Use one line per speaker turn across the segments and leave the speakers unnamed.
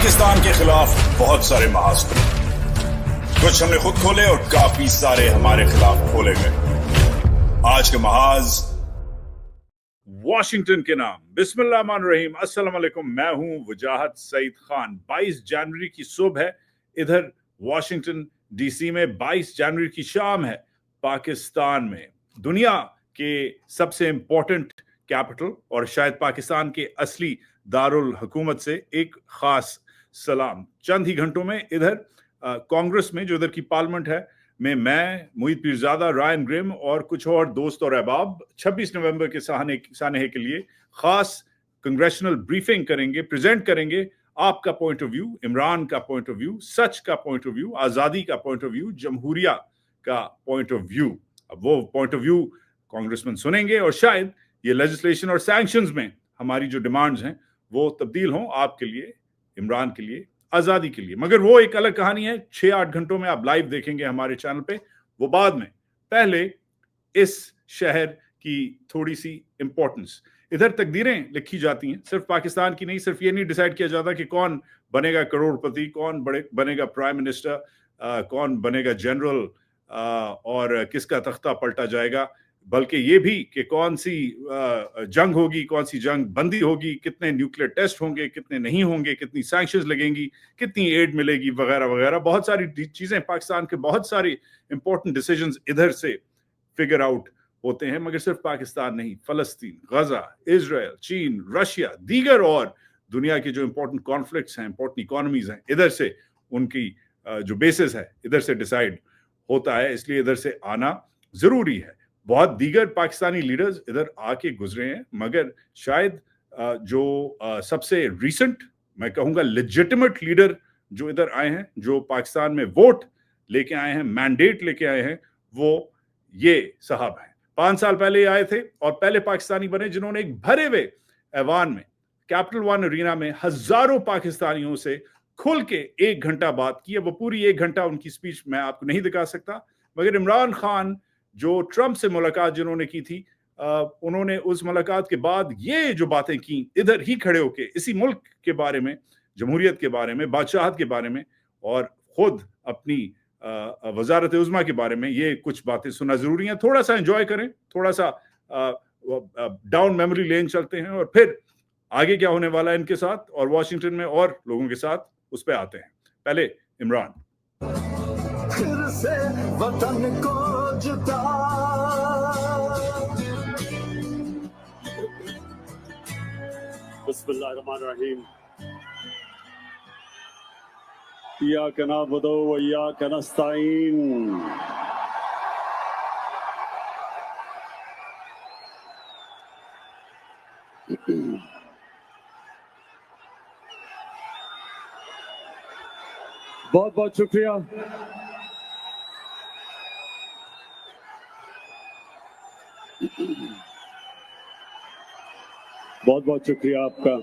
पाकिस्तान के खिलाफ बहुत सारे महाज खुले, कुछ हमने खुद खोले और काफी सारे हमारे खिलाफ खोले गए। आज के महाज
वाशिंगटन के नाम। बिस्मिल्लाहिर्रहमानिर्रहीम। अस्सलाम वालेकुम। मैं हूं वजाहत सईद खान। 22 जनवरी की सुबह है इधर वाशिंगटन डीसी में, 22 जनवरी की शाम है पाकिस्तान में। दुनिया के सबसे इंपॉर्टेंट कैपिटल और शायद पाकिस्तान के असली दारुल हुकूमत से एक खास सलाम। चंद ही घंटों में इधर कांग्रेस में, जो इधर की पार्लियामेंट है, में मैं, मुईद पीरजादा, रायन ग्रिम और कुछ और दोस्त और अहबाब 26 नवंबर के सानहे के लिए खास कांग्रेशनल ब्रीफिंग करेंगे, प्रेजेंट करेंगे आपका पॉइंट ऑफ व्यू, इमरान का पॉइंट ऑफ व्यू, सच का पॉइंट ऑफ व्यू, आज़ादी का पॉइंट ऑफ व्यू, जमहूरिया का पॉइंट ऑफ व्यू। अब वो पॉइंट ऑफ व्यू कांग्रेसमैन सुनेंगे और शायद ये लेजिस्लेशन और सैंक्शंस में हमारी जो डिमांड्स हैं वो तब्दील हों आपके लिए, इमरान के लिए, आज़ादी के लिए। मगर वो एक अलग कहानी है। 6-8 घंटों में आप लाइव देखेंगे हमारे चैनल पे, वो बाद में। पहले इस शहर की थोड़ी सी इंपॉर्टेंस। इधर तकदीरें लिखी जाती हैं, सिर्फ पाकिस्तान की नहीं। सिर्फ ये नहीं डिसाइड किया जाता कि कौन बनेगा करोड़पति, कौन बनेगा प्राइम मिनिस्टर, कौन बनेगा जनरल और किसका तख्ता पलटा जाएगा, बल्कि ये भी कि कौन सी जंग होगी, कौन सी जंग बंदी होगी, कितने न्यूक्लियर टेस्ट होंगे, कितने नहीं होंगे, कितनी सैंक्शंस लगेंगी, कितनी एड मिलेगी, वगैरह वगैरह। बहुत सारी चीजें, पाकिस्तान के बहुत सारे इंपॉर्टेंट डिसीजंस इधर से फिगर आउट होते हैं। मगर सिर्फ पाकिस्तान नहीं, फलस्तीन, गजा, इजराइल, चीन, रशिया, दीगर और दुनिया के जो इंपॉर्टेंट कॉन्फ्लिक्ट्स हैं, इंपॉर्टेंट इकोनॉमीज हैं, इधर से उनकी जो बेसिस है इधर से डिसाइड होता है। इसलिए इधर से आना जरूरी है। बहुत दीगर पाकिस्तानी लीडर्स इधर आके गुजरे हैं, मगर शायद जो सबसे रिसेंट, मैं कहूंगा लेजिटिमेट लीडर जो इधर आए हैं, जो पाकिस्तान में वोट लेके आए हैं, मैंडेट लेके आए हैं, वो ये साहब हैं। 5 साल पहले आए थे और पहले पाकिस्तानी बने जिन्होंने एक भरे हुए ऐवान में, कैपिटल वन अरीना में, हजारों पाकिस्तानियों से खुल के 1 घंटा बात की है। वो पूरी 1 घंटा उनकी स्पीच मैं आपको नहीं दिखा सकता, मगर इमरान खान जो ट्रंप से मुलाकात जिन्होंने की थी, उन्होंने उस मुलाकात के बाद ये जो बातें की इधर ही खड़े होके, इसी मुल्क के बारे में, जमहूरियत के बारे में, बादशाहत के बारे में और खुद अपनी वजारत उज़्मा के बारे में, ये कुछ बातें सुनना जरूरी है। थोड़ा सा एंजॉय करें, थोड़ा सा डाउन मेमोरी लेन चलते हैं और फिर आगे क्या होने वाला है इनके साथ और वाशिंगटन में और लोगों के साथ, उस पर आते हैं। पहले इमरान।
फिर से वतन को जुटा बिस्मिल्लाहिर्रहमानिर्रहीम। इय्याका नअबुदु व इय्याका नस्तईन। बहुत बहुत शुक्रिया। बहुत बहुत शुक्रिया आपका,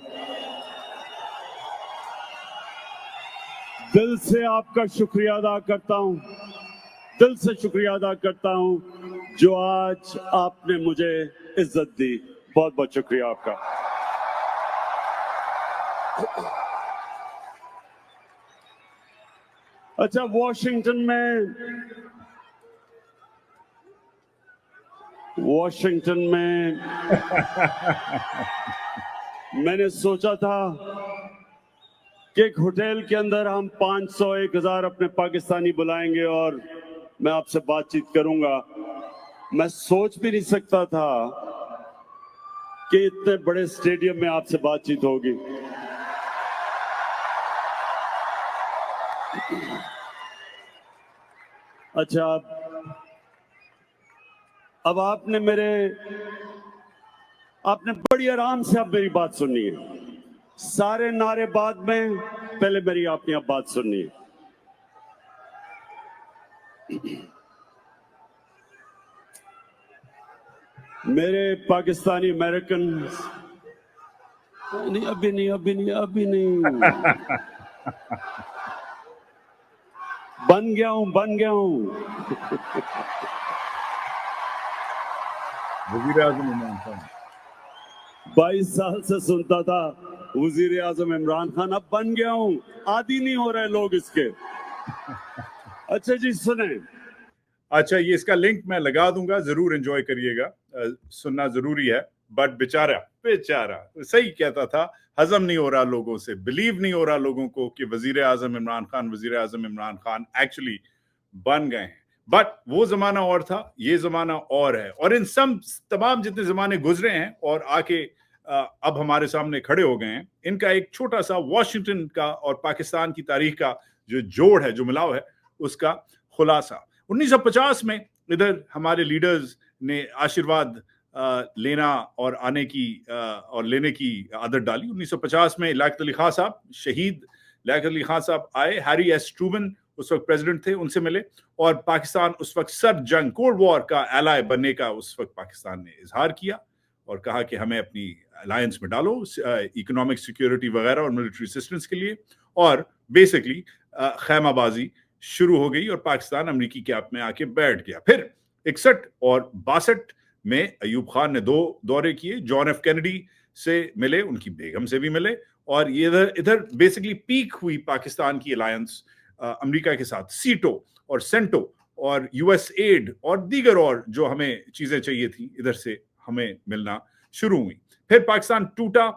दिल से आपका शुक्रिया अदा करता हूं, दिल से शुक्रिया अदा करता हूं जो आज आपने मुझे इज्जत दी। बहुत बहुत शुक्रिया आपका। अच्छा, वाशिंगटन में मैंने सोचा था कि एक होटल के अंदर हम 500-1000 अपने पाकिस्तानी बुलाएंगे और मैं आपसे बातचीत करूंगा। मैं सोच भी नहीं सकता था कि इतने बड़े स्टेडियम में आपसे बातचीत होगी। अच्छा, अब आपने बड़ी आराम से अब मेरी बात सुननी है। सारे नारे बाद में, पहले मेरी आपने अब बात सुननी है। मेरे पाकिस्तानी अमेरिकन, नहीं अभी नहीं बन गया हूं
वज़ीर आज़म इमरान खान।
22 साल से सुनता था वजीर आजम इमरान खान अब बन गया हूं, आदी नहीं हो रहे लोग इसके। अच्छा जी सुने,
अच्छा, ये इसका लिंक मैं लगा दूंगा, जरूर एंजॉय करिएगा, सुनना जरूरी है। बट बेचारा बेचारा सही कहता था, हजम नहीं हो रहा लोगों से, बिलीव नहीं हो रहा लोगों को कि वजीर आजम इमरान खान एक्चुअली बन गए हैं। बट वो जमाना और था, ये जमाना और है, और इन सब तमाम जितने जमाने गुजरे हैं और आके अब हमारे सामने खड़े हो गए हैं, इनका एक छोटा सा वॉशिंगटन का और पाकिस्तान की तारीख का जो जोड़ है, जो मिलाव है, उसका खुलासा। 1950 में इधर हमारे लीडर्स ने आशीर्वाद लेना और आने की और लेने की आदत डाली। 1950 में लियाकत अली खान साहब, शहीद लियाकत अली खान साहब आए, हैरी एस ट्रूमन उस वक्त प्रेसिडेंट थे, उनसे मिले, और पाकिस्तान उस वक्त सर्द जंग, कोल्ड वॉर का एलाय बनने का उस वक्त पाकिस्तान ने इजहार किया और कहा कि हमें अपनी अलायंस में डालो इकोनॉमिक सिक्योरिटी वगैरह और मिलिट्री असिस्टेंस के लिए, और बेसिकली खैमाबाजी शुरू हो गई और पाकिस्तान अमेरिकी कैप में आके बैठ गया। फिर 61 और 62 में अयूब खान ने 2 दौरे किए, जॉन एफ कैनेडी से मिले, उनकी बेगम से भी मिले, और ये इधर बेसिकली पीक हुई पाकिस्तान की अलायंस अमेरिका के साथ। सीटो और सेंटो और यूएस एड और दीगर और जो हमें चीजें चाहिए थी इधर से हमें मिलना शुरू हुई। फिर पाकिस्तान टूटा,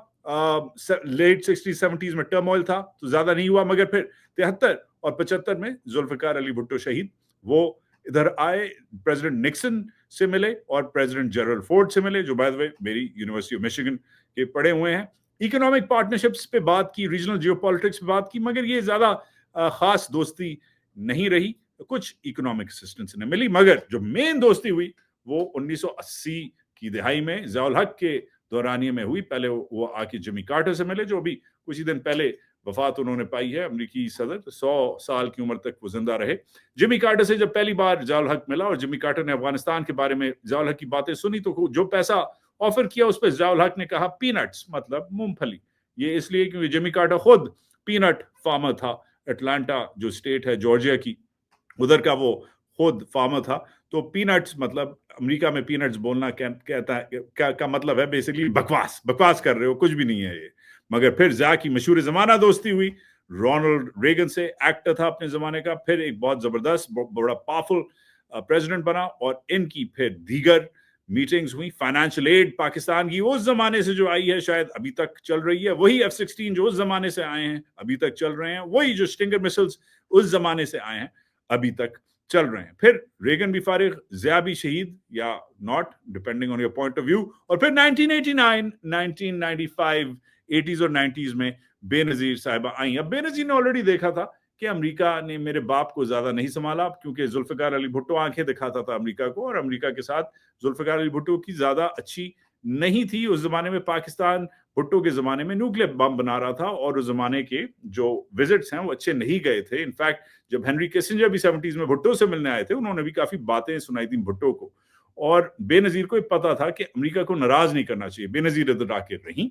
लेट 60-70s में टर्मोइल था तो ज्यादा नहीं हुआ, मगर फिर 73 और 75 में जुल्फिकार अली भुट्टो शहीद, वो इधर आए, प्रेसिडेंट निक्सन से मिले और प्रेसिडेंट जेरल्ड फोर्ड से मिले, जो बाय द वे मेरी यूनिवर्सिटी ऑफ मिशिगन के पढ़े हुए हैं। इकोनॉमिक पार्टनरशिप्स पे बात की, रीजनल जियोपॉलिटिक्स पे बात की, मगर ये ज्यादा खास दोस्ती नहीं रही, कुछ इकोनॉमिक असिस्टेंस ने मिली, मगर जो मेन दोस्ती हुई वो 1980 की दिहाई में ज़ियाउल हक के दौरानिये में हुई। पहले वो आके जिमी कार्टर से मिले, जो अभी कुछ ही दिन पहले वफात उन्होंने पाई है, अमेरिकी सदर, 100 साल की उम्र तक वो जिंदा रहे। जिमी कार्टर से जब पहली बार ज़ियाउल हक मिला और जिमी कार्टर ने अफगानिस्तान के बारे में ज़ियाउल हक की बातें सुनी, तो जो पैसा ऑफर किया उस पर ज़ियाउल हक ने कहा पीनट्स, मतलब मूंगफली। ये इसलिए क्योंकि जिमी कार्टर खुद पीनट फार्मर था, एटलांटा जो स्टेट है जॉर्जिया की, उधर का वो खुद फार्मर था। तो पीनट्स मतलब अमेरिका में पीनट्स बोलना कहता है क्या मतलब है, बेसिकली बकवास कर रहे हो, कुछ भी नहीं है ये। मगर फिर ज़िया की मशहूर जमाना दोस्ती हुई रोनाल्ड रेगन से, एक्टर था अपने जमाने का, फिर एक बहुत जबरदस्त बड़ा पावरफुल प्रेसिडेंट बना, और इनकी फिर दीगर मीटिंग्स हुई। फाइनेंशियल एड पाकिस्तान की उस जमाने से जो आई है शायद अभी तक चल रही है, वही F-16 जो उस जमाने से आए हैं अभी तक चल रहे हैं, वही जो स्टिंगर मिसाइल्स उस जमाने से आए हैं अभी तक चल रहे हैं। फिर रेगन भी फारिग, ज़िया भी शहीद या not, depending on your point of view. और फिर 1989, 1995, 80s और 90s में बेनजीर साहिबा आई। अब बेनजीर ने ऑलरेडी देखा था कि अमेरिका ने मेरे बाप को ज्यादा नहीं संभाला, क्योंकि जुल्फिकार अली भुट्टो आंखें दिखाता था अमेरिका को, और अमेरिका के साथ जुल्फिकार अली भुट्टो की ज्यादा अच्छी नहीं थी। उस जमाने में पाकिस्तान भुट्टो के जमाने में न्यूक्लियर बम बना रहा था, और उस जमाने के जो विजिट्स हैं वो अच्छे नहीं गए थे। इनफैक्ट जब हेनरी किसिंजर भी 70s में भुट्टो से मिलने आए थे, उन्होंने भी काफी बातें सुनाई थी भुट्टो को, और बेनजीर को पता था कि अमेरिका को नाराज नहीं करना चाहिए। बेनजीर इधर आके रही,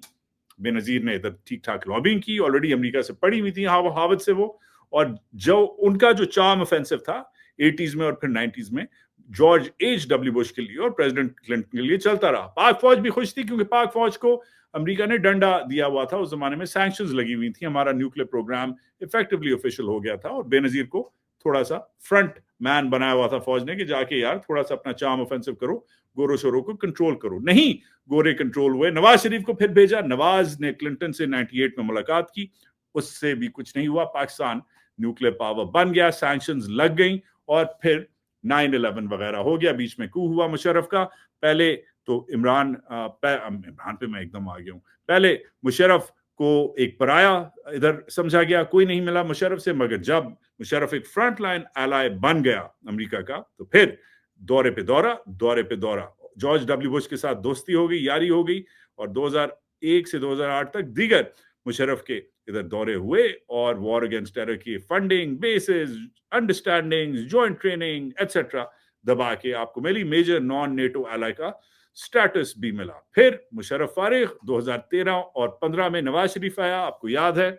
बेनजीर ने इधर ठीक ठाक लॉबिंग की, ऑलरेडी अमेरिका से पड़ी हुई थी हावत से वो, और जो उनका जो चार्म ऑफेंसिव था 80s में और फिर 90s में जॉर्ज H.W. बुश के लिए और प्रेसिडेंट क्लिंटन के लिए चलता रहा। पाक फौज भी खुश थी, क्योंकि पाक फौज को अमेरिका ने डंडा दिया हुआ था, उस जमाने में सैंक्शंस लगी हुई थी, हमारा न्यूक्लियर प्रोग्राम इफेक्टिवली ऑफिशियल हो गया था, और बेनजीर को थोड़ा सा फ्रंट मैन बनाया हुआ था फौज ने कि जाके यार थोड़ा सा अपना चार्म ऑफेंसिव करो, गोरो शोरो को कंट्रोल करो। नहीं, गोरे कंट्रोल हुए। नवाज शरीफ को फिर भेजा, नवाज ने क्लिंटन से 98 में मुलाकात की, उससे भी कुछ नहीं हुआ। पाकिस्तान न्यूक्लियर पावर बन गया, सैंक्शंस लग गई, और फिर 9/11 वगैरह हो गया, बीच में कू हुआ मुशर्रफ का। पहले तो इमरान पे मैं एकदम आ गया हूँ। पहले मुशर्रफ को एक पराया इधर समझा गया, कोई नहीं मिला मुशर्रफ से, मगर जब मुशर्रफ एक फ्रंट लाइन एलाय बन गया अमेरिका का, तो फिर दौरे पे दौरा, जॉर्ज W. बुश के साथ दोस्ती हो गई, यारी हो गई, और 2001 से 2008 तक दीगर मुशर्रफ के इधर दौरे हुए, और वॉर अगेंस्ट टेरर की funding, basis, understanding, joint training etcetera दबा के आपको मिली। मेजर नॉन नेटो एलाय का स्टेटस भी मिला। फिर मुशर्रफ फारिग, 2013 और 15 में नवाज शरीफ आया। आपको याद है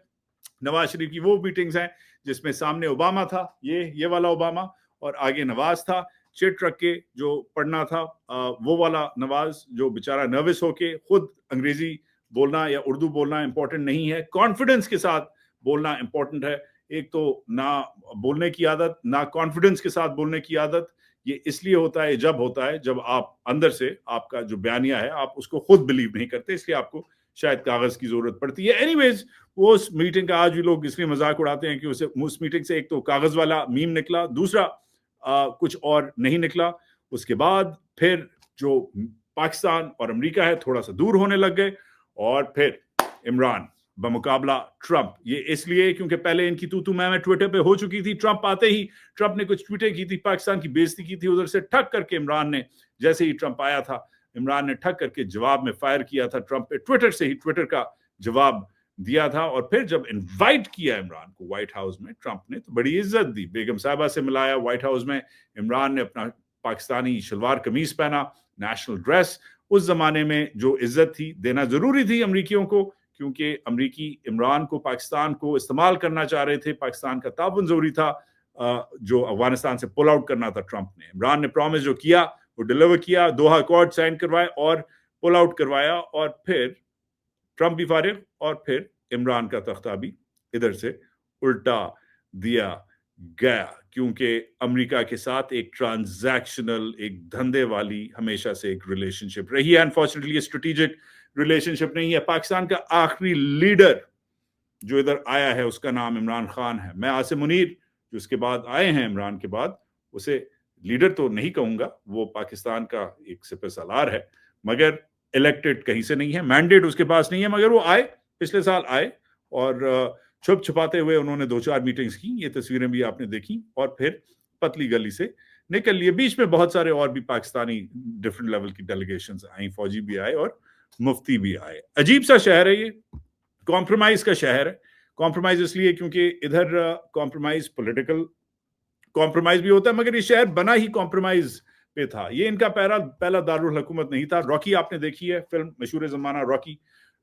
नवाज शरीफ की वो मीटिंग्स हैं जिसमें सामने ओबामा था, ये वाला ओबामा, और आगे नवाज था, चिट रख के जो पढ़ना था, वो वाला नवाज जो बेचारा नर्वस होके खुद अंग्रेजी बोलना या उर्दू बोलना इंपॉर्टेंट नहीं है, कॉन्फिडेंस के साथ बोलना इंपॉर्टेंट है। एक तो ना बोलने की आदत, ना कॉन्फिडेंस के साथ बोलने की आदत, ये इसलिए होता है जब आप अंदर से आपका जो बयानिया है आप उसको खुद बिलीव नहीं करते, इसलिए आपको शायद कागज की जरूरत पड़ती है। एनीवेज, वो उस मीटिंग का आज भी लोग इसलिए मजाक उड़ाते हैं कि उस मीटिंग से एक तो कागज वाला मीम निकला, दूसरा कुछ और नहीं निकला। उसके बाद फिर जो पाकिस्तान और अमेरिका है थोड़ा सा दूर होने लग गए, और फिर इमरान बमुकाबला ट्रंप, ये इसलिए क्योंकि पहले इनकी तू मैं ट्विटर पे हो चुकी थी। ट्रंप आते ही ट्रंप ने कुछ ट्वीटें की थी, पाकिस्तान की बेइज्जती की थी, उधर से ठक करके इमरान ने, जैसे ही ट्रंप आया था इमरान ने ठक करके जवाब में फायर किया था ट्रंप पे, ट्विटर से ही ट्विटर का जवाब दिया था। और फिर जब इनवाइट किया इमरान को व्हाइट हाउस में ट्रंप ने, तो बड़ी इज्जत दी, बेगम साहिबा से मिलाया व्हाइट हाउस में। इमरान ने अपना पाकिस्तानी शलवार कमीज पहना, नेशनल ड्रेस। उस जमाने में जो इज्जत थी देना जरूरी थी अमरीकियों को, क्योंकि अमरीकी इमरान को, पाकिस्तान को इस्तेमाल करना चाह रहे थे, पाकिस्तान का ताउन जरूरी था जो अफगानिस्तान से पुल आउट करना था ट्रंप ने। इमरान ने प्रॉमिस जो किया वो डिलीवर किया, दोहा अकॉर्ड साइन करवाए और पुल आउट करवाया, और फिर ट्रंप भी फारिग और फिर इमरान का तख्ता भी इधर से उल्टा दिया गया, क्योंकि अमेरिका के साथ एक ट्रांजैक्शनल, एक धंधे वाली हमेशा से एक रिलेशनशिप रही है। अनफॉर्चुनेटली स्ट्रेटेजिक रिलेशनशिप नहीं है। पाकिस्तान का आखिरी लीडर जो इधर आया है उसका नाम इमरान खान है। मैं आसिम मुनीर जो उसके बाद आए हैं इमरान के बाद, उसे लीडर तो नहीं कहूंगा, वो पाकिस्तान का एक सिपहसालार है, मगर इलेक्टेड कहीं से नहीं है, मैंडेट उसके पास नहीं है, मगर वो आए, पिछले साल आए और छुप छुपाते हुए उन्होंने 2-4 मीटिंग्स की, ये तस्वीरें भी आपने देखी, और फिर पतली गली से निकल लिए। बीच में बहुत सारे और भी पाकिस्तानी डिफरेंट लेवल की डेलीगेशंस आई, फौजी भी आए और मुफ्ती भी आए। अजीब सा शहर है ये, कॉम्प्रोमाइज का शहर है। कॉम्प्रोमाइज इसलिए क्योंकि इधर कॉम्प्रोमाइज पॉलिटिकल कॉम्प्रोमाइज भी होता है, मगर ये शहर बना ही कॉम्प्रोमाइज पे था। ये इनका पहला दारुल हुकूमत नहीं था। रॉकी आपने देखी है फिल्म, मशहूर जमाना रॉकी।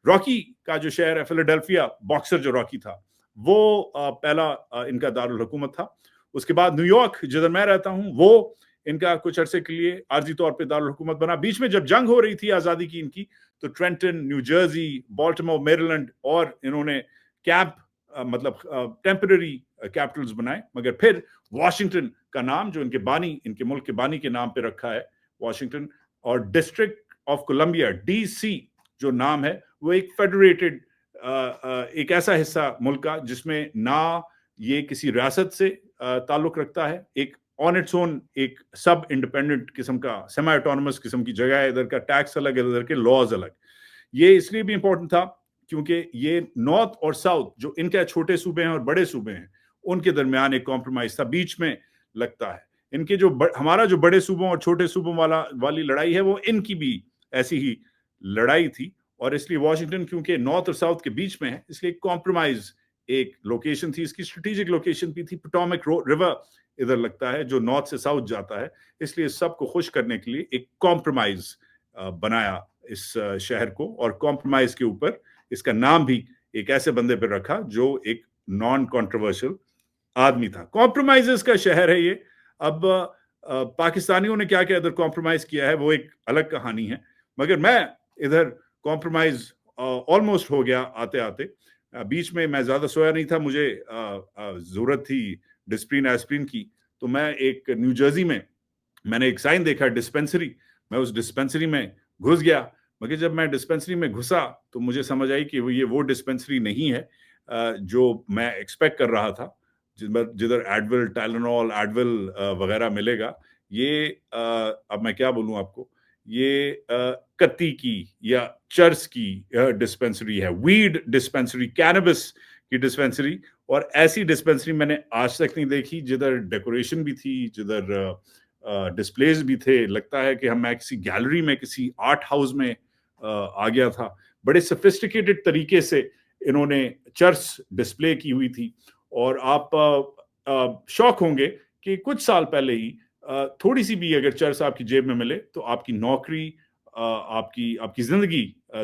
रॉकी का जो शहर है फिलाडेल्फिया, बॉक्सर जो रॉकी था, वो पहला इनका दारुल हुकूमत था। उसके बाद न्यूयॉर्क जिधर मैं रहता हूं, वो इनका कुछ अरसे के लिए आर्जी तौर पे दारुल हुकूमत बना। बीच में जब जंग हो रही थी आजादी की इनकी, तो Trenton, new Jersey, Baltimore, Maryland और इन्होंने कैंप मतलब टेम्पररी कैपिटल्स बनाए, मगर फिर वाशिंगटन का नाम जो इनके मुल्क के बानी के नाम पे रखा है वाशिंगटन, और डिस्ट्रिक्ट ऑफ कोलंबिया डीसी जो नाम है, वो एक फेडरेटेड एक ऐसा हिस्सा मुल्क का जिसमें ना ये किसी रियासत से ताल्लुक रखता है, एक ऑन इट्स ओन एक सब इंडिपेंडेंट किस्म का, सेमी ऑटोनमस किस्म की जगह है। इधर का टैक्स अलग है, इधर के लॉज अलग। ये इसलिए भी इंपॉर्टेंट था क्योंकि ये नॉर्थ और साउथ जो इनके छोटे सूबे हैं और बड़े सूबे हैं, उनके दरमियान एक कॉम्प्रोमाइज था, बीच में लगता है। इनके जो हमारा जो बड़े सूबों और छोटे सूबों वाली लड़ाई है, वो इनकी भी ऐसी ही लड़ाई थी, और इसलिए वाशिंगटन क्योंकि नॉर्थ और साउथ के बीच में है, इसलिए कॉम्प्रोमाइज एक लोकेशन थी। इसकी स्ट्रेटेजिक लोकेशन भी थी, पोटोमैक रिवर इधर लगता है जो नॉर्थ से साउथ जाता है, इसलिए सबको खुश करने के लिए एक कॉम्प्रोमाइज बनाया इस शहर को, और कॉम्प्रोमाइज के ऊपर इसका नाम भी एक ऐसे बंदे पर रखा जो एक नॉन कॉन्ट्रोवर्शियल आदमी था। कॉम्प्रोमाइजेस का शहर है ये। अब पाकिस्तानियों ने क्या क्या इधर कॉम्प्रोमाइज किया है वो एक अलग कहानी है, मगर मैं इधर कॉम्प्रोमाइज ऑलमोस्ट हो गया आते आते। बीच में मैं ज्यादा सोया नहीं था, मुझे जरूरत थी डिस्प्रिन एस्प्रिन की, तो मैं एक न्यू जर्सी में मैंने एक साइन देखा डिस्पेंसरी, मैं उस डिस्पेंसरी में घुस गया, मगर जब मैं डिस्पेंसरी में घुसा तो मुझे समझ आई कि वो डिस्पेंसरी नहीं है जो मैं एक्सपेक्ट कर रहा था, जिधर एडविल, टाइलेनॉल, एडविल वगैरह मिलेगा। ये अब मैं क्या बोलूं आपको, ये कत्ती की या चर्च की डिस्पेंसरी है, वीड डिस्पेंसरी, कैनबिस की डिस्पेंसरी। और ऐसी डिस्पेंसरी मैंने आज तक नहीं देखी, जिधर डेकोरेशन भी थी, जिधर डिस्प्लेज भी थे। लगता है कि मैं किसी गैलरी में, किसी आर्ट हाउस में आ गया था। बड़े सोफिस्टिकेटेड तरीके से इन्होंने चर्च डिस्प्ले की हुई थी, और आप शौक होंगे कि कुछ साल पहले ही थोड़ी सी भी अगर चर्च आपकी जेब में मिले तो आपकी नौकरी, आपकी जिंदगी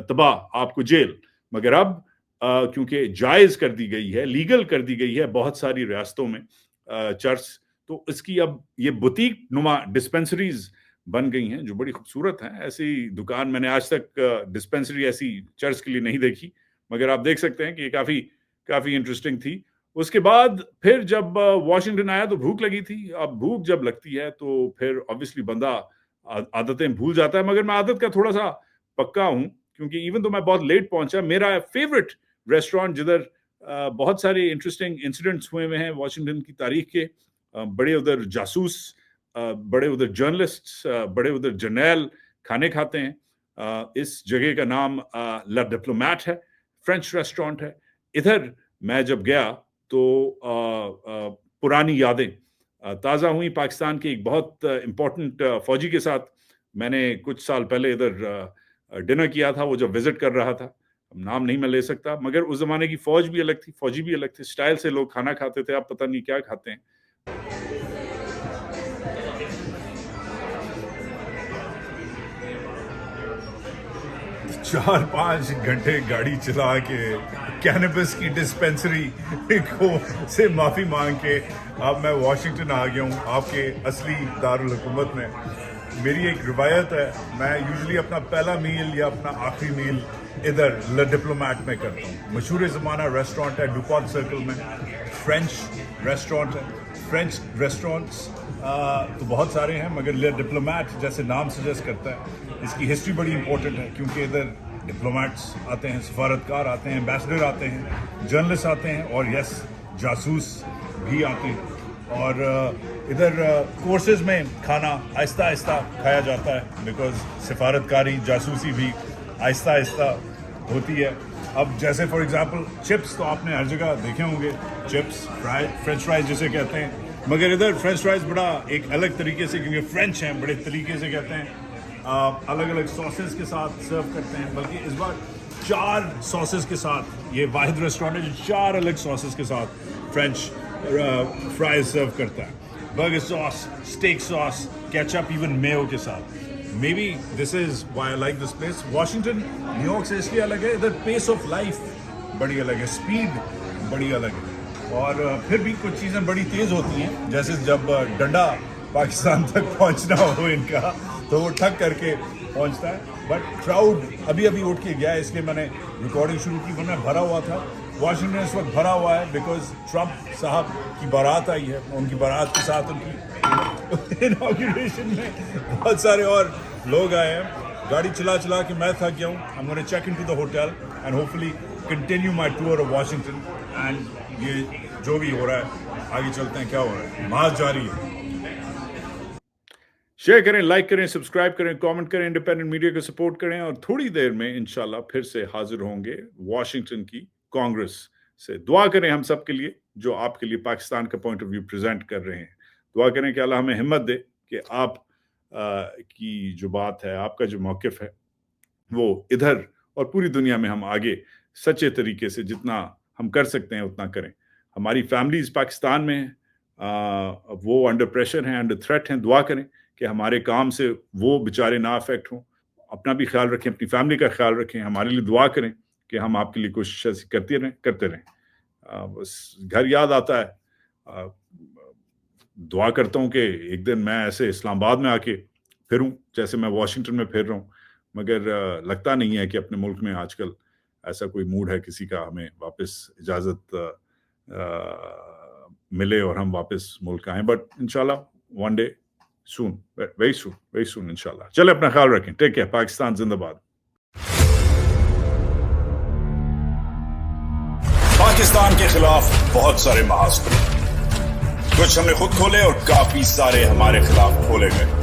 तबाह, आपको जेल। मगर अब क्योंकि जायज कर दी गई है, लीगल कर दी गई है बहुत सारी रियासतों में चर्च, तो इसकी अब ये बुटीक नुमा डिस्पेंसरीज बन गई हैं जो बड़ी खूबसूरत हैं। ऐसी दुकान मैंने आज तक डिस्पेंसरी ऐसी चर्च के लिए नहीं देखी, मगर आप देख सकते हैं कि ये काफ़ी इंटरेस्टिंग थी। उसके बाद फिर जब वॉशिंगटन आया तो भूख लगी थी। अब भूख जब लगती है तो फिर ऑब्वियसली बंदा आदतें भूल जाता है, मगर मैं आदत का थोड़ा सा पक्का हूँ, क्योंकि इवन तो मैं बहुत लेट पहुंचा, मेरा फेवरेट रेस्टोरेंट जिधर बहुत सारे इंटरेस्टिंग इंसिडेंट्स हुए हैं वॉशिंगटन की तारीख के, बड़े उधर जासूस, बड़े उधर जर्नलिस्ट, बड़े उधर जर्नैल खाने खाते हैं। इस जगह का नाम ला डिप्लोमैट है, फ्रेंच रेस्टोरेंट है। इधर मैं जब गया तो पुरानी यादें ताज़ा हुई। पाकिस्तान के एक बहुत इम्पोर्टेंट फौजी के साथ मैंने कुछ साल पहले इधर डिनर किया था, वो जब विजिट कर रहा था, नाम नहीं मैं ले सकता, मगर उस जमाने की फौज भी अलग थी, फौजी भी अलग थे, स्टाइल से लोग खाना खाते थे, आप पता नहीं क्या खाते हैं।
चार 5 घंटे गाड़ी चला के कैनबिस की डिस्पेंसरी को से माफ़ी मांग के अब मैं वाशिंगटन आ गया हूँ, आपके असली दारुल हुकूमत में। मेरी एक रिवायत है, मैं यूजुअली अपना पहला मील या अपना आखिरी मील इधर ला डिप्लोमैट में करता हूँ। मशहूर ज़माना रेस्टोरेंट है डुपॉन्ट सर्कल में, फ्रेंच रेस्टोरेंट है। फ्रेंच रेस्टोरेंट्स तो बहुत सारे हैं, मगर ला डिप्लोमैट जैसे नाम सजेस्ट करता है, इसकी हिस्ट्री बड़ी इंपॉर्टेंट है, क्योंकि इधर डिप्लोमैट्स आते हैं, सफारतकार आते हैं, एम्बेसडर आते हैं, जर्नलिस्ट आते हैं, और यस जासूस भी आते हैं। और इधर कोर्सेज में खाना आहिस्ता आहिस्ता खाया जाता है, बिकॉज सफारतकारी जासूसी भी आहिस्ता आहिस्ता होती है। अब जैसे फॉर एग्जांपल चिप्स तो आपने हर जगह देखे होंगे, चिप्स फ्रेंच फ्राइज जिसे कहते हैं, मगर इधर फ्रेंच फ्राइज बड़ा एक अलग तरीके से, क्योंकि फ्रेंच हैं, बड़े तरीके से कहते हैं, अलग अलग सॉसेस के साथ सर्व करते हैं। बल्कि इस बार 4 सॉसेस के साथ ये वाहिद रेस्टोरेंट है जो 4 अलग सॉसेस के साथ फ्रेंच फ्राइज सर्व करता है। Burger sauce, steak sauce, ketchup, even mayo के साथ। Maybe this is why I like this place. Washington New York से इसलिए अलग है, इधर पेस ऑफ लाइफ बड़ी अलग है, स्पीड बड़ी अलग है, और फिर भी कुछ चीज़ें बड़ी तेज़ होती हैं। जैसे जब डंडा पाकिस्तान तक पहुंचना हो इनका, तो वो ठग करके पहुंचता है। बट क्राउड अभी अभी उठ के गया है, इसलिए मैंने रिकॉर्डिंग शुरू की, वरना भरा हुआ था। वॉशिंगटन इस वक्त भरा हुआ है बिकॉज ट्रंप साहब की बारात आई है, उनकी बारात के साथ उनकी इनॉग्रेशन में बहुत सारे और लोग आए हैं। गाड़ी चला चला के मैं थक गया हूँ। I am gonna check into the hotel and hopefully continue my tour of Washington. And ये जो भी हो रहा है, आगे चलते हैं क्या हो रहा है, मार्च जारी है।
शेयर करें, लाइक करें, सब्सक्राइब करें, कमेंट करें, इंडिपेंडेंट मीडिया को सपोर्ट करें, और थोड़ी देर में इंशाल्लाह फिर से हाजिर होंगे वॉशिंगटन की कांग्रेस से। दुआ करें हम सब के लिए जो आपके लिए पाकिस्तान का पॉइंट ऑफ व्यू प्रेजेंट कर रहे हैं। दुआ करें कि अल्लाह हमें हिम्मत दे कि आप की जो बात है, आपका जो मौक़िफ़ है, वो इधर और पूरी दुनिया में हम आगे सच्चे तरीके से जितना हम कर सकते हैं उतना करें। हमारी फैमिलीज़ पाकिस्तान में हैं, वो अंडर प्रेशर हैं, अंडर थ्रेट हैं। दुआ करें कि हमारे काम से वो बेचारे ना अफेक्ट हों। अपना भी ख्याल रखें, अपनी फैमिली का ख्याल रखें, हमारे लिए दुआ करें कि हम आपके लिए कोशिश करते रहें। बस घर याद आता है। दुआ करता हूँ कि एक दिन मैं ऐसे इस्लामाबाद में आके फिरूं जैसे मैं वॉशिंगटन में फिर रहा हूँ, मगर लगता नहीं है कि अपने मुल्क में आजकल ऐसा कोई मूड है किसी का हमें वापस इजाज़त मिले और हम वापस मुल्क आएँ। बट इंशाल्लाह वन डे सून, वेरी सून इंशाल्लाह। चले, अपना ख्याल रखें। Take care. पाकिस्तान जिंदाबाद।
पाकिस्तान के खिलाफ बहुत सारे महाज खुले, कुछ हमने खुद खोले और काफी सारे हमारे खिलाफ खोले गए।